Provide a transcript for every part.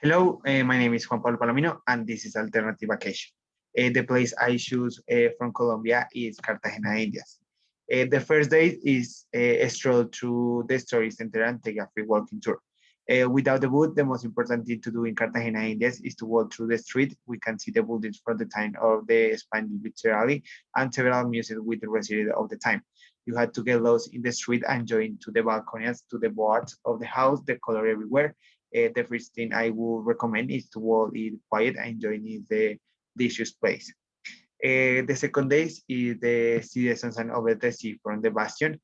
Hello, my name is Juan Pablo Palomino, and this is Alternative Vacation. The place I choose from Colombia is Cartagena, Indias. The first day is a stroll through the story center and take a free walking tour. Without the boot, the most important thing to do in Cartagena, Indias is to walk through the street. We can see the buildings from the time of the Spanish literally and several museums with the residents of the time. You had to get lost in the street and join to the balconies, to the boards of the house, the color everywhere. The first thing I would recommend is to walk in quiet and enjoying the delicious place. The second day is the sea the sunset over the sea from the Bastion.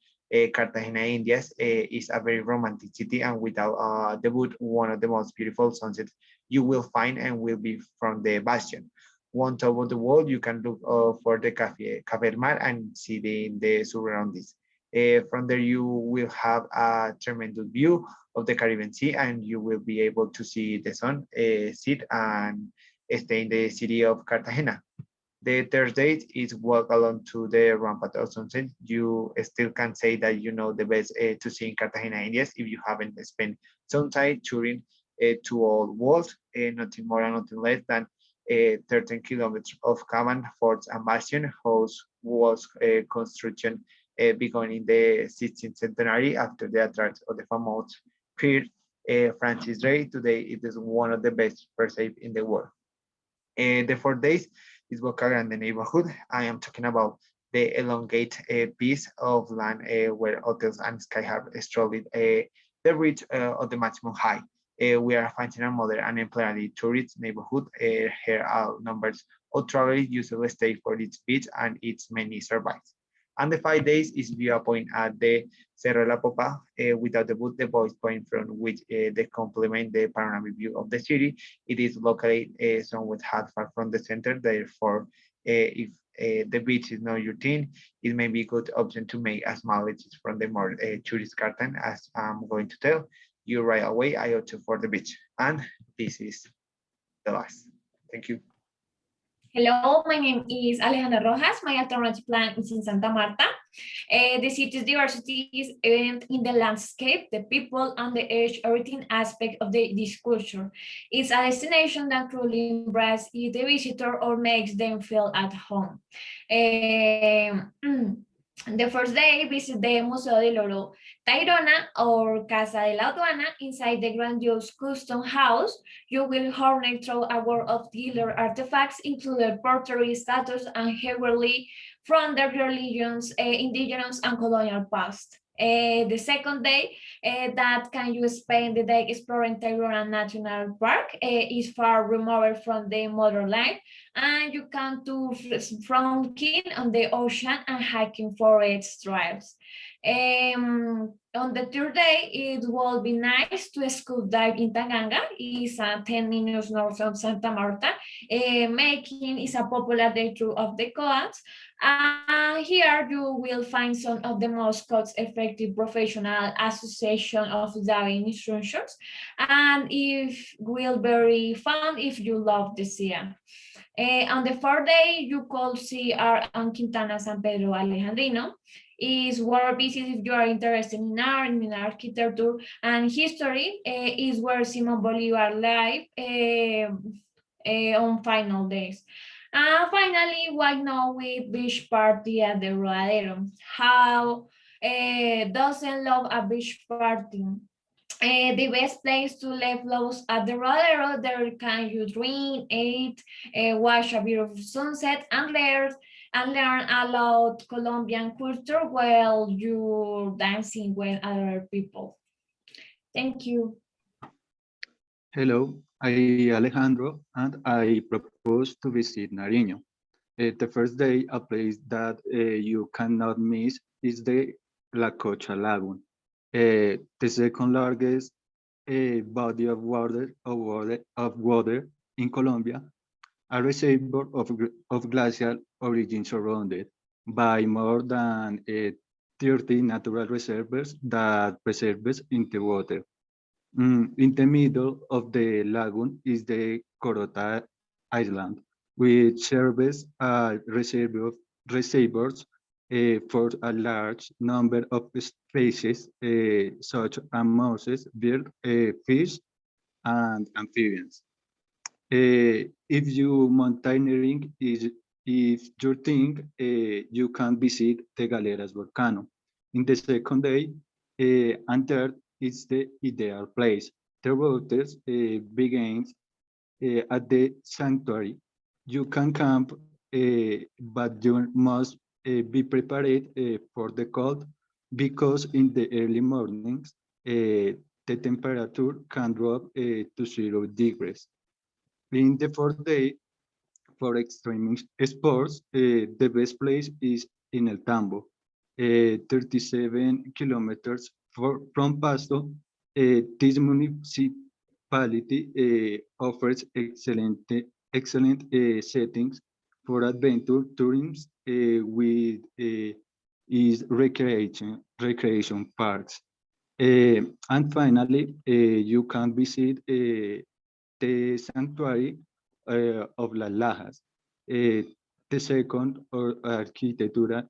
Cartagena, Indias is a very romantic city, and without the boot, one of the most beautiful sunsets you will find and will be from the Bastion. One top of the wall, you can look for the Cafe del Mar and see the surroundings. From there, you will have a tremendous view of the Caribbean Sea, and you will be able to see the sun set and stay in the city of Cartagena. The third date is walk along to the rampart of sunset. You still can say that you know the best to see in Cartagena, Indias, if you haven't spent some time touring to all walls, nothing more and nothing less than 13 kilometers of cabin, forts, and bastion, whose walls construction began in the 16th centenary after the attack of the famous Pier Francis Drake. Today, it is one of the best preserved in the world. The 4 days is Boca Grande neighborhood. I am talking about the elongate piece of land where hotels and sky have strolled the reach of the maximum height. We are finding a modern and employee tourist neighborhood. Here are numbers of travelers usually stay for its beach and its many survives. And the 5 days is viewpoint at the Cerro de la Popa without the boot, the voice point from which they complement the panoramic view of the city. It is located somewhat far from the center, therefore, if the beach is not your thing, it may be a good option to make a small visit from the more tourist garden, as I'm going to tell you right away. I opt for the beach, and this is the last. Thank you. Hello, my name is Alejandra Rojas. My alternative plan is in Santa Marta. The city's diversity is evident in the landscape, the people, and the age everything aspect of this culture. It's a destination that truly embraces the visitor or makes them feel at home. The first day, visit the Museo del Oro Tayrona or Casa de la Aduana. Inside the grandiose custom house, you will journey through a world of dealer artifacts, including pottery, statues, and heavily from the religions, indigenous and colonial past. The second day, that can you spend the day exploring Tayrona National Park, is far removed from the modern life, and you can do frolicking on the ocean and hiking forest trails. On the third day, it will be nice to scuba dive in Taganga. It's 10 minutes north of Santa Marta. Making is a popular day tour of the coast. Here you will find some of the most cost-effective professional association of diving instructors, and it will be very fun if you love the sea. On the fourth day, you could see our Quintana San Pedro Alejandrino. Is where visit if you are interested in art, in architecture and history. Is where Simon Bolivar live on final days. And finally, why not with beach party at the Rodadero? How doesn't love a beach party? The best place to leave loads at the Rodadero. There can you drink, eat, watch a beautiful sunset, and learn about Colombian culture while you're dancing with other people. Thank you. Hello, I Alejandro, and I propose to visit Nariño. The first day, a place that you cannot miss is the La Cocha Lagoon, the second largest body of water in Colombia, a reservoir of glacial origin surrounded by more than 30 natural reservoirs that preserves in the water. In the middle of the lagoon is the Corota Island, which serves as reservoirs for a large number of species such as mosses, birds, fish, and amphibians. If you mountaineering is if your thing, you can visit the Galeras volcano. In the second day, and third is the ideal place. The routers begins at the sanctuary. You can camp, but you must be prepared for the cold because in the early mornings, the temperature can drop to 0 degrees. In the fourth day, for extreme sports, the best place is in El Tambo, 37 kilometers from Pasto. This municipality offers excellent settings for adventure tourism with its recreation parks. And finally, you can visit the sanctuary of Las Lajas, the second or architectural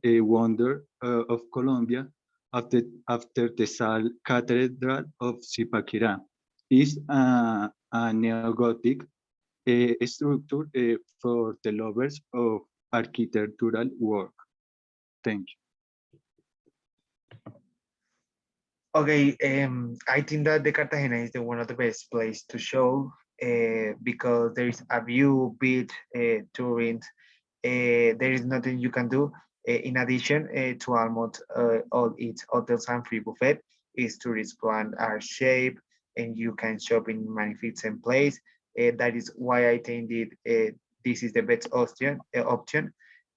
wonder of Colombia after the Sal Cathedral of Zipaquirá, is a neo-Gothic structure for the lovers of architectural work. Thank you. Okay, I think that the Cartagena is the one of the best place to show because there is a view, beach, touring. There is nothing you can do. In addition to almost all its hotels and free buffet, its tourist plan are shape and you can shop in magnificent place. That is why I think this is the best option.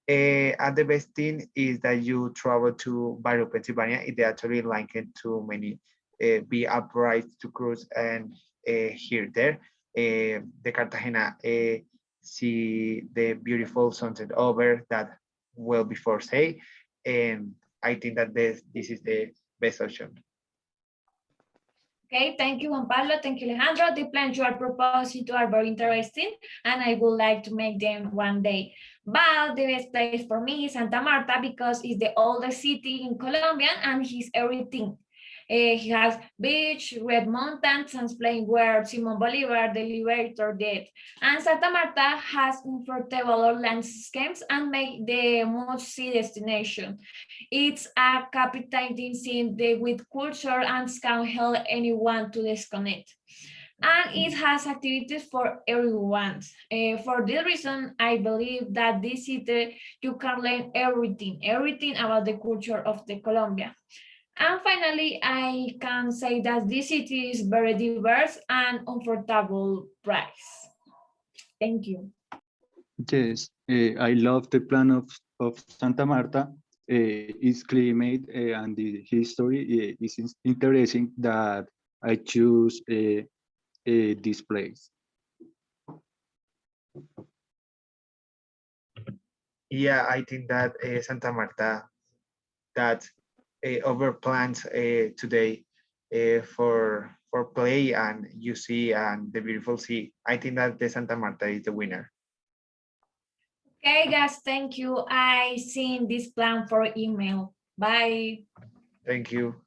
And the best thing is that you travel to Barrow, Pennsylvania. It actually linked to many be upright to cruise and here there. The Cartagena see the beautiful sunset over that well before say, and I think that this is the best option. Okay, thank you, Juan Pablo. Thank you, Alejandro. The plans you are proposing to are very interesting, and I would like to make them one day. But the best place for me is Santa Marta because it's the oldest city in Colombia and he's everything. He has beach, red mountains, and plain where Simon Bolivar, the liberator, did. And Santa Marta has comfortable landscapes and make the must-see destination. It's a captivating city with culture and can help anyone to disconnect. And it has activities for everyone. For this reason, I believe that this city, you can learn everything about the culture of the Colombia. And finally, I can say that this city is very diverse and affordable price. Thank you. Yes, I love the plan of Santa Marta. Its climate and the history is interesting that I choose this place. Yeah, I think that Santa Marta that over plans today for play and you see and the beautiful sea. I think that the Santa Marta is the winner. Okay, guys, thank you. I seen this plan for email. Bye. Thank you.